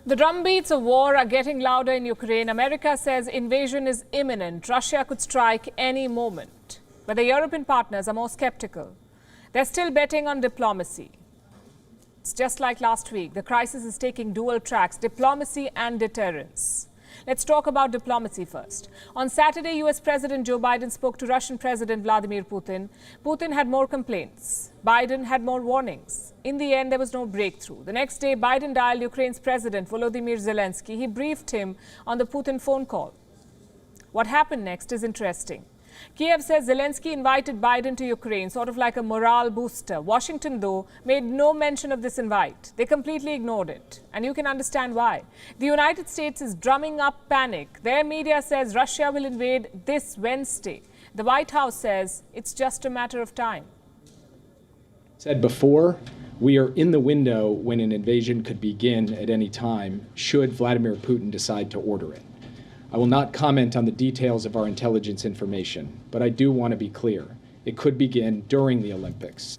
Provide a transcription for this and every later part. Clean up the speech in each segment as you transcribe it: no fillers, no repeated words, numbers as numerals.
The drumbeats of war are getting louder in Ukraine. America says invasion is imminent. Russia could strike any moment. But the European partners are more skeptical. They're still betting on diplomacy. It's just like last week. The crisis is taking dual tracks, diplomacy and deterrence. Let's talk about diplomacy first. On Saturday, US President Joe Biden spoke to Russian President Vladimir Putin. Putin had more complaints. Biden had more warnings. In the end, there was no breakthrough. The next day, Biden dialed Ukraine's President Volodymyr Zelensky. He briefed him on the Putin phone call. What happened next is interesting. Kiev says Zelensky invited Biden to Ukraine, sort of like a morale booster. Washington, though, made no mention of this invite. They completely ignored it. And you can understand why. The United States is drumming up panic. Their media says Russia will invade this Wednesday. The White House says it's just a matter of time. Said before, we are in the window when an invasion could begin at any time, should Vladimir Putin decide to order it. I will not comment on the details of our intelligence information, but I do want to be clear. It could begin during the Olympics.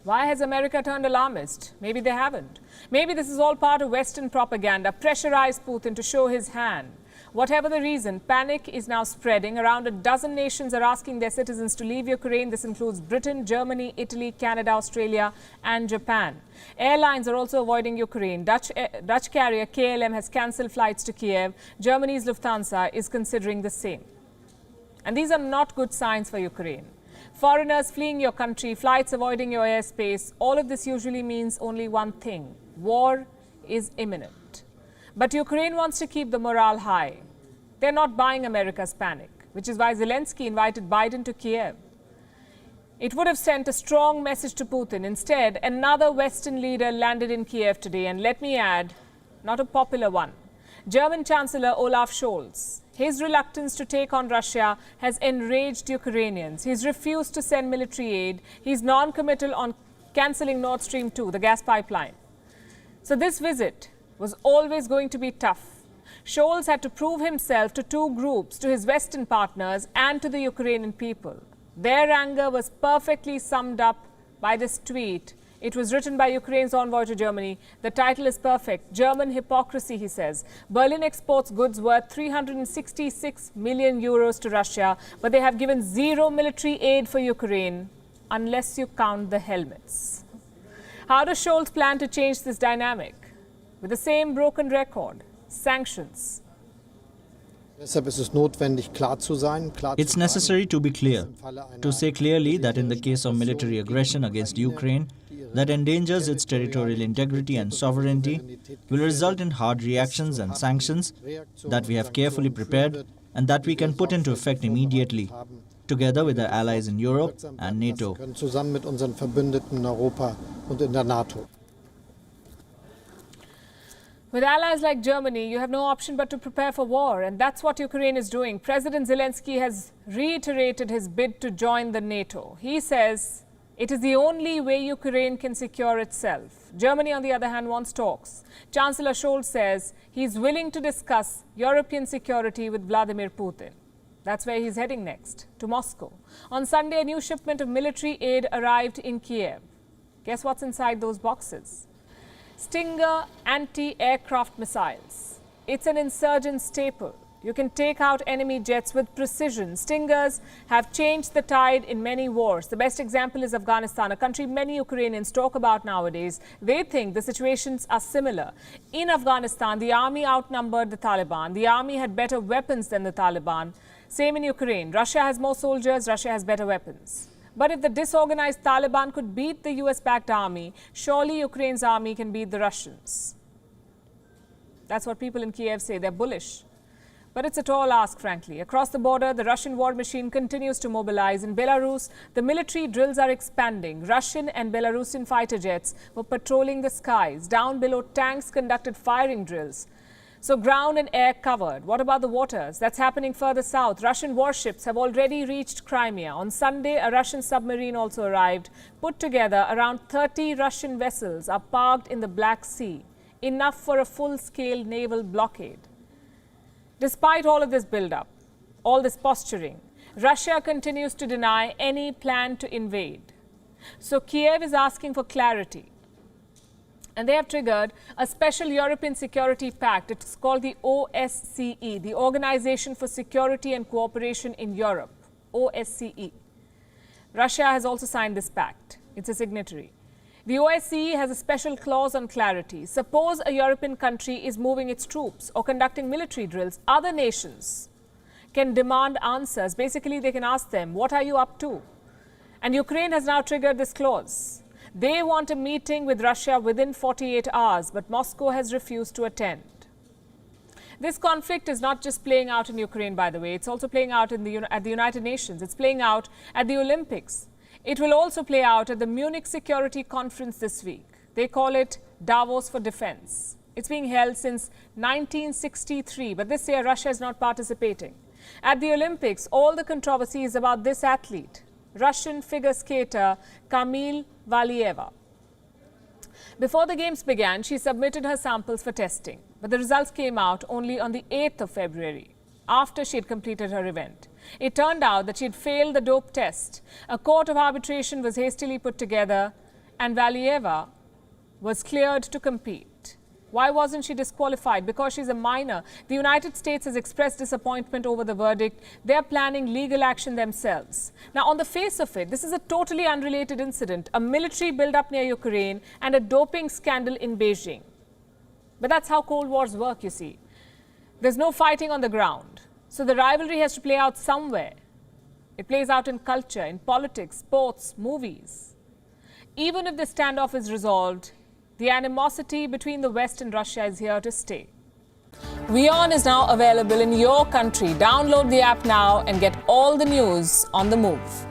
Why has America turned alarmist? Maybe they haven't. Maybe this is all part of Western propaganda, pressurize Putin to show his hand. Whatever the reason, panic is now spreading. Around a dozen nations are asking their citizens to leave Ukraine. This includes Britain, Germany, Italy, Canada, Australia, and Japan. Airlines are also avoiding Ukraine. Dutch carrier KLM has cancelled flights to Kiev. Germany's Lufthansa is considering the same. And these are not good signs for Ukraine. Foreigners fleeing your country, flights avoiding your airspace, all of this usually means only one thing: war is imminent. But Ukraine wants to keep the morale high. They're not buying America's panic, which is why Zelensky invited Biden to Kiev. It would have sent a strong message to Putin. Instead, another Western leader landed in Kiev today, and let me add, not a popular one. German Chancellor Olaf Scholz. His reluctance to take on Russia has enraged Ukrainians. He's refused to send military aid. He's non-committal on cancelling Nord Stream 2, the gas pipeline. So this visit was always going to be tough. Scholz had to prove himself to two groups, to his Western partners and to the Ukrainian people. Their anger was perfectly summed up by this tweet. It was written by Ukraine's envoy to Germany. The title is perfect. German hypocrisy, he says. Berlin exports goods worth 366 million euros to Russia, but they have given zero military aid for Ukraine, unless you count the helmets. How does Scholz plan to change this dynamic? With the same broken record, sanctions. It's necessary to be clear, to say clearly that in the case of military aggression against Ukraine that endangers its territorial integrity and sovereignty will result in hard reactions and sanctions that we have carefully prepared and that we can put into effect immediately, together with our allies in Europe and NATO. With allies like Germany, you have no option but to prepare for war, and that's what Ukraine is doing. President Zelensky has reiterated his bid to join the NATO. He says it is the only way Ukraine can secure itself. Germany, on the other hand, wants talks. Chancellor Scholz says he's willing to discuss European security with Vladimir Putin. That's where he's heading next, to Moscow. On Sunday, a new shipment of military aid arrived in Kiev. Guess what's inside those boxes? Stinger anti-aircraft missiles. It's an insurgent staple. You can take out enemy jets with precision. Stingers have changed the tide in many wars. The best example is Afghanistan, a country many Ukrainians talk about nowadays. They think the situations are similar. In Afghanistan, the army outnumbered the Taliban. The army had better weapons than the Taliban. Same in Ukraine. Russia has more soldiers. Russia has better weapons. But if the disorganized Taliban could beat the US-backed army, surely Ukraine's army can beat the Russians. That's what people in Kiev say. They're bullish. But it's a tall ask, frankly. Across the border, the Russian war machine continues to mobilize. In Belarus, the military drills are expanding. Russian and Belarusian fighter jets were patrolling the skies. Down below, tanks conducted firing drills. So ground and air covered. What about the waters? That's happening further south. Russian warships have already reached Crimea. On Sunday, a Russian submarine also arrived. Put together, around 30 Russian vessels are parked in the Black Sea, enough for a full-scale naval blockade. Despite all of this build-up, all this posturing, Russia continues to deny any plan to invade. So Kiev is asking for clarity. And they have triggered a special European Security Pact. It's called the OSCE, the Organization for Security and Cooperation in Europe, OSCE. Russia has also signed this pact. It's a signatory. The OSCE has a special clause on clarity. Suppose a European country is moving its troops or conducting military drills, other nations can demand answers. Basically, they can ask them, what are you up to? And Ukraine has now triggered this clause. They want a meeting with Russia within 48 hours, but Moscow has refused to attend. This conflict is not just playing out in Ukraine, by the way. It's also playing out at the United Nations. It's playing out at the Olympics. It will also play out at the Munich Security Conference this week. They call it Davos for Defense. It's being held since 1963, but this year Russia is not participating. At the Olympics, all the controversy is about this athlete, Russian figure skater Kamil Valieva. Before the games began, she submitted her samples for testing, but the results came out only on the 8th of February, after she had completed her event. It turned out that she had failed the dope test. A court of arbitration was hastily put together, and Valieva was cleared to compete. Why wasn't she disqualified? Because she's a minor. The United States has expressed disappointment over the verdict. They're planning legal action themselves. Now, on the face of it, this is a totally unrelated incident, a military build-up near Ukraine and a doping scandal in Beijing. But that's how Cold Wars work, you see. There's no fighting on the ground. So the rivalry has to play out somewhere. It plays out in culture, in politics, sports, movies. Even if the standoff is resolved, the animosity between the West and Russia is here to stay. WION is now available in your country. Download the app now and get all the news on the move.